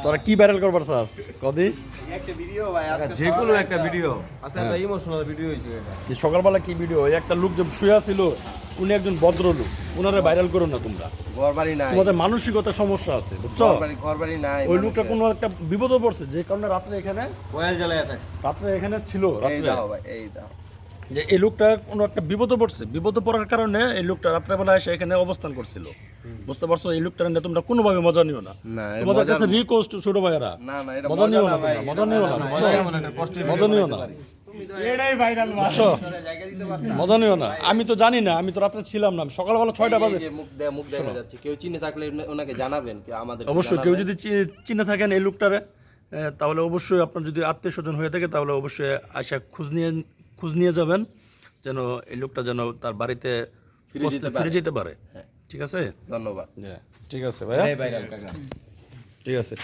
তোরা কি ভাইরাল করবার চাস কদি একটা ভিডিও ভাই আজকে যে কোনো একটা ভিডিও আচ্ছা একটা ইমোশনাল ভিডিও হয়েছে এটা এই সকালবেলা কি ভিডিও ওই একটা লোক যে শুয়ে ছিল উনি একজন ভদ্রলোক উনারে ভাইরাল করো না তোমরা ঘরবাড়ি নাই তোমাদের মানসিকতা সমস্যা আছে বুঝছো ঘরবাড়ি নাই ওই লোকটা কোনো একটা বিপদে পড়ছে যে কারণে রাত্রে এখানে কয়েল জ্বালায় থাকছে রাত্রে এখানে ছিল এই রাত্রে দাও ভাই এই দাও যে এই লোকটা কোনো একটা বিপদে পড়ছে বিপদে পড়ার কারণে এই লোকটা রাত্রেবেলা এসে এখানে অবস্থান করছিল বুঝতে পারছো এই লোকটা নিয়ে তোমরা কোনোভাবে মজা নিও না না, এই তোমাদের মজা কাছে রিকোয়েস্ট ছোট ভাইয়েরা না না এটা মজা নিও না ভাই তোমরা, মজা নিও না বুঝছো? মজা নিও না বুঝছো? জায়গা দিতে পারতা মজা নিও না আমি তো জানি না আমি তো রাত্রে ছিলাম না আমি সকালবেলা 6টা বাজে এই যে মুখ দেখা যাচ্ছে কেউ চিনে থাকলে ওনাকে জানাবেন কি আমাদের অবশ্যই কেউ যদি চিনে থাকেন এই লোকটারে তাহলে অবশ্যই আপনার যদি আত্মীয় স্বজন হয়ে থাকে তাহলে অবশ্যই আসা খোঁজ নিয়ে যাবেন যেন এই লোকটা যেন তার বাড়িতে ফিরে যেতে পারে ঠিক আছে ধন্যবাদ ঠিক আছে ভাইয়া ভাইরাল কাকা ঠিক আছে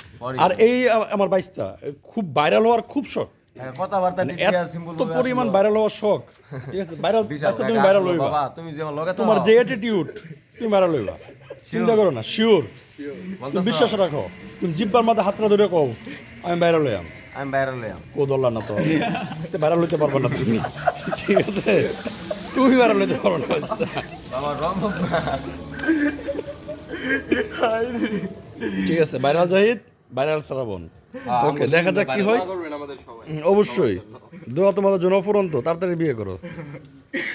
আর এই আমার বাইসটা খুব ভাইরাল হওয়ার খুব শখ কথাবার্তা এত পরিমাণ ভাইরাল হওয়ার শখ ঠিক আছে ভাইরাল তুমি ভাইরাল হইবা বাবা তুমি যেমন লগে তোমার যে অ্যাটিটিউড তুমি ভাইরাল হইবা চিন্তা করো না শিওর তুমি বিশ্বাস রাখো তুমি জিব্বার মাথা হাতটা ধরে কও আমি ভাইরাল হইয়াম আমি ভাইরাল হলাম কো দল্লা না তো ভাইরাল হইতে পারবো না তুমি ঠিক আছে তুমি ভাইরাল হইতে পারবো না বাবা রং ঠিক আছে ভাইরাল জাহিদ ভাইরাল শ্রাবণ ওকে দেখা যাক কি হয় করবেন আমাদের সবাই অবশ্যই দোয়া তোমাদের জন্য অফুরন্ত তাড়াতাড়ি বিয়ে করো